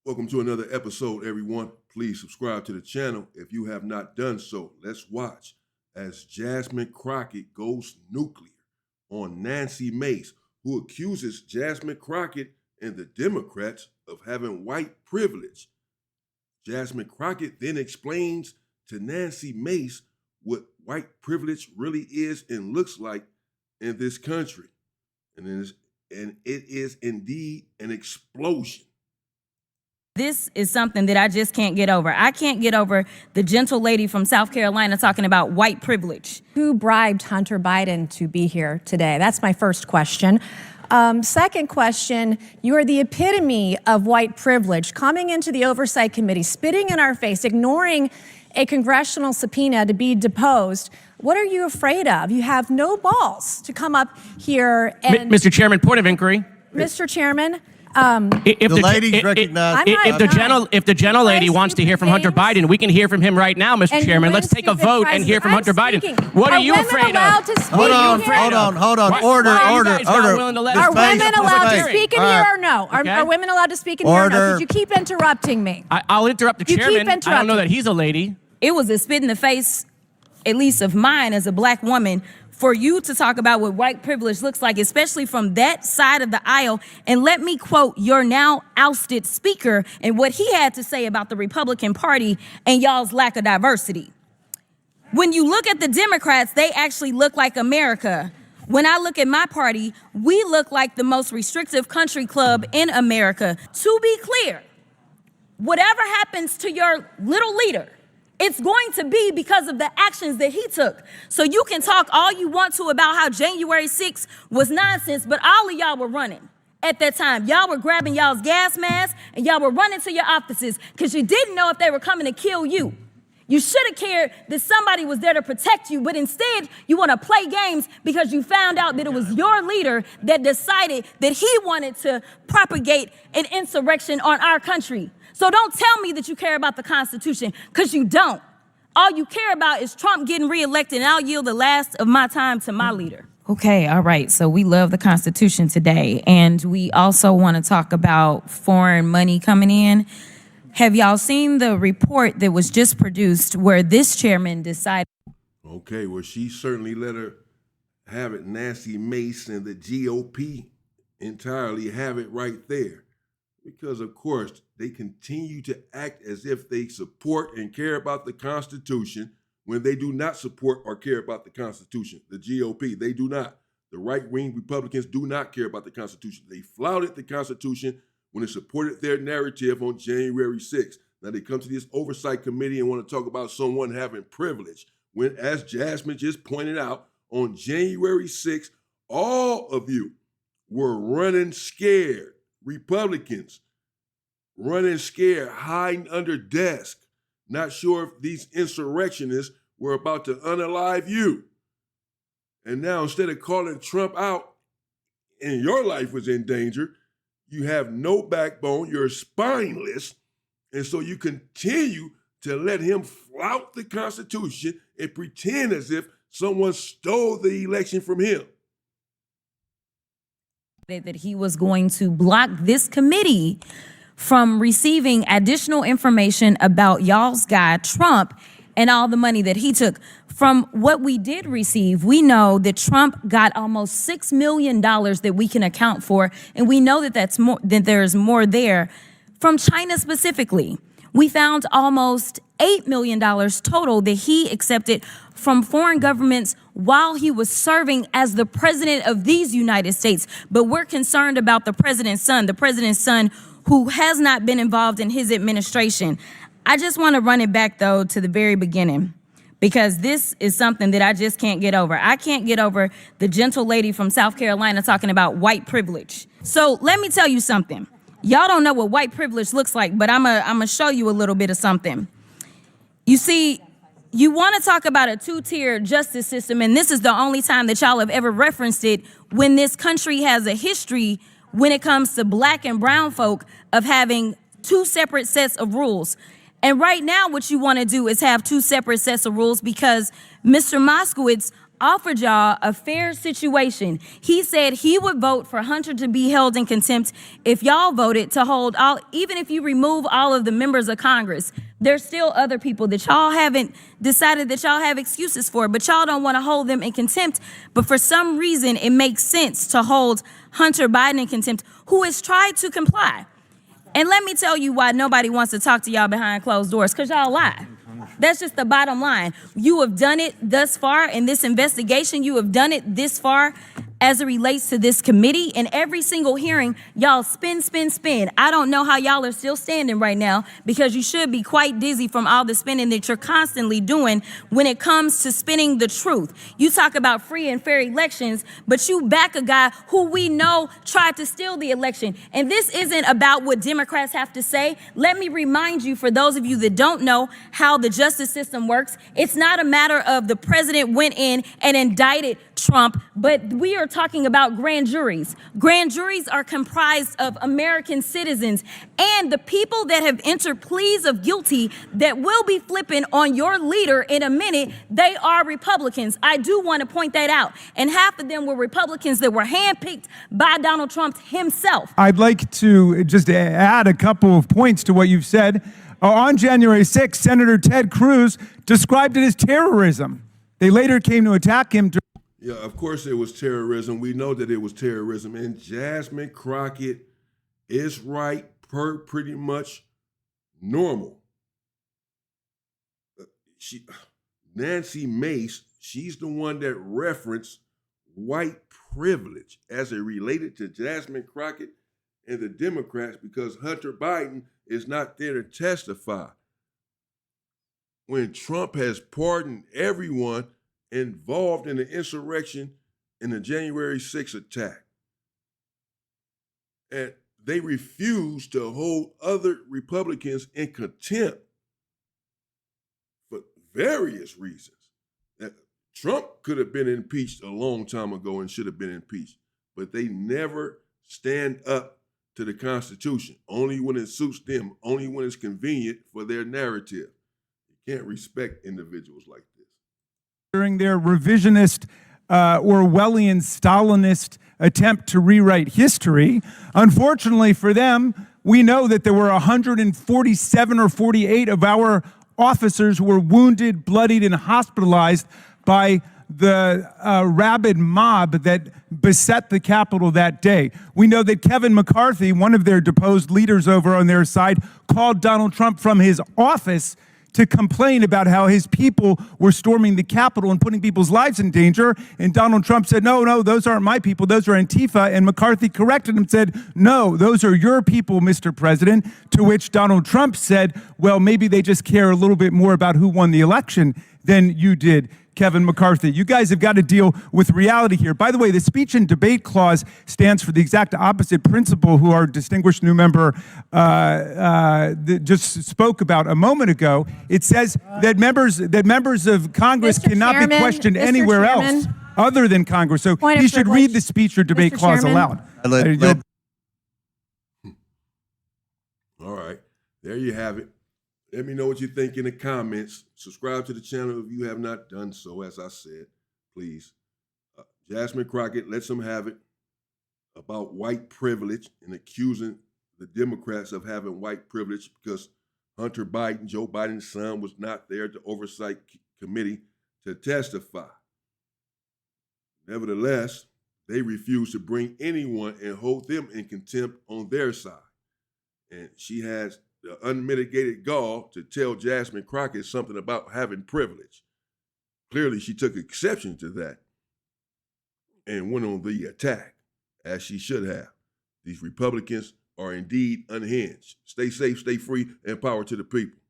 Welcome to another episode, everyone. Please subscribe to the channel if you have not done so. Let's watch as Jasmine Crockett goes nuclear on Nancy Mace, who accuses Jasmine Crockett and the Democrats of having white privilege. Jasmine Crockett then explains to Nancy Mace what white privilege really is and looks like in this country. And it is indeed an explosion. This is something that I just can't get over. I can't get over the gentle lady from South Carolina talking about white privilege. Who bribed Hunter Biden to be here today? That's my first question. Second question, you are the epitome of white privilege, coming into the Oversight Committee, spitting in our face, ignoring a congressional subpoena to be deposed. What are you afraid of? You have no balls to come up here and— Mr. Chairman, point of inquiry. Mr. Chairman, If the ladies recognize, if the gentle lady wants to hear from Hunter Biden, we can hear from him right now, Mr. Chairman. Let's take a vote and hear from Hunter Biden. What are you afraid of? Hold on. Order. Are women allowed to speak in here or no? Are women allowed to speak in here or no? Could you keep interrupting me? I'll interrupt the chairman. I don't know that he's a lady. It was a spit in the face, at least of mine as a black woman, for you to talk about what white privilege looks like, especially from that side of the aisle. And let me quote your now ousted speaker and what he had to say about the Republican Party and y'all's lack of diversity. When you look at the Democrats, they actually look like America. When I look at my party, we look like the most restrictive country club in America. To be clear, whatever happens to your little leader, it's going to be because of the actions that he took. So you can talk all you want to about how January 6th was nonsense, but all of y'all were running at that time. Y'all were grabbing y'all's gas masks and y'all were running to your offices because you didn't know if they were coming to kill you. You should have cared that somebody was there to protect you, but instead you want to play games because you found out that it was your leader that decided that he wanted to propagate an insurrection on our country. So don't tell me that you care about the Constitution, because you don't. All you care about is Trump getting reelected, and I'll yield the last of my time to my leader. Okay, all right. So we love the Constitution today, and we also want to talk about foreign money coming in. Have y'all seen the report that was just produced where this chairman decided? Okay, well, she certainly let her have it. Nancy Mace and the GOP entirely have it right there. Because, of course, they continue to act as if they support and care about the Constitution when they do not support or care about the Constitution. The GOP, they do not. The right-wing Republicans do not care about the Constitution. They flouted the Constitution when it supported their narrative on January 6th. Now they come to this Oversight Committee and want to talk about someone having privilege. When, as Jasmine just pointed out, on January 6th, all of you were running scared. Republicans running scared, hiding under desks, not sure if these insurrectionists were about to unalive you. And now instead of calling Trump out and your life was in danger, you have no backbone, you're spineless, and so you continue to let him flout the Constitution and pretend as if someone stole the election from him. That he was going to block this committee from receiving additional information about y'all's guy, Trump, and all the money that he took. From what we did receive, we know that Trump got almost $6 million that we can account for, and we know that there's more there. From China specifically, we found almost $8 million total that he accepted from foreign governments while he was serving as the president of these United States. But we're concerned about the president's son who has not been involved in his administration. I just want to run it back, though, to the very beginning, because this is something that I just can't get over. I can't get over the gentle lady from South Carolina talking about white privilege. So let me tell you something. Y'all don't know what white privilege looks like, but I'm gonna show you a little bit of something. You see, you want to talk about a two-tier justice system, and this is the only time that y'all have ever referenced it, when this country has a history when it comes to black and brown folk of having two separate sets of rules. And right now what you want to do is have two separate sets of rules because Mr. Moskowitz offered y'all a fair situation. He said he would vote for Hunter to be held in contempt if y'all voted to hold all, even if you remove all of the members of Congress. There's still other people that y'all haven't decided that y'all have excuses for, but y'all don't want to hold them in contempt. But for some reason, it makes sense to hold Hunter Biden in contempt, who has tried to comply. And let me tell you why nobody wants to talk to y'all behind closed doors, because y'all lie. That's just the bottom line. You have done it thus far in this investigation. You have done it this far as it relates to this committee. In every single hearing, y'all spin. I don't know how y'all are still standing right now, because you should be quite dizzy from all the spinning that you're constantly doing when it comes to spinning the truth. You talk about free and fair elections, but you back a guy who we know tried to steal the election. And this isn't about what Democrats have to say. Let me remind you, for those of you that don't know how the justice system works, it's not a matter of the president went in and indicted Trump, but we are talking about grand juries. Grand juries are comprised of American citizens, and the people that have entered pleas of guilty that will be flipping on your leader in a minute, they are Republicans. I do want to point that out. And half of them were Republicans that were handpicked by Donald Trump himself. I'd like to just add a couple of points to what you've said. On January 6th, Senator Ted Cruz described it as terrorism. They later came to attack him. Yeah, of course it was terrorism. We know that it was terrorism. And Jasmine Crockett is right, pretty much normal. Nancy Mace, she's the one that referenced white privilege as it related to Jasmine Crockett and the Democrats, because Hunter Biden is not there to testify. When Trump has pardoned everyone involved in the insurrection in the January 6th attack, and they refuse to hold other Republicans in contempt for various reasons. That Trump could have been impeached a long time ago and should have been impeached, but they never stand up to the Constitution, only when it suits them, only when it's convenient for their narrative. You can't respect individuals like this. During their revisionist, Orwellian, Stalinist attempt to rewrite history. Unfortunately for them, we know that there were 147 or 48 of our officers who were wounded, bloodied, and hospitalized by the rabid mob that beset the Capitol that day. We know that Kevin McCarthy, one of their deposed leaders over on their side, called Donald Trump from his office to complain about how his people were storming the Capitol and putting people's lives in danger. And Donald Trump said, no, those aren't my people, those are Antifa. And McCarthy corrected him and said, no, those are your people, Mr. President. To which Donald Trump said, well, maybe they just care a little bit more about who won the election than you did, Kevin McCarthy. You guys have got to deal with reality here. By the way, the speech and debate clause stands for the exact opposite principle who our distinguished new member just spoke about a moment ago. It says that members of Congress cannot be questioned anywhere else other than Congress. So you should read the speech or debate clause aloud. All right, there you have it. Let me know what you think in the comments. Subscribe to the channel if you have not done so, as I said, please. Jasmine Crockett lets them have it about white privilege and accusing the Democrats of having white privilege because Hunter Biden, Joe Biden's son, was not there at the oversight committee to testify. Nevertheless, they refuse to bring anyone and hold them in contempt on their side. And she has the unmitigated gall to tell Jasmine Crockett something about having privilege. Clearly, she took exception to that and went on the attack, as she should have. These Republicans are indeed unhinged. Stay safe, stay free, and power to the people.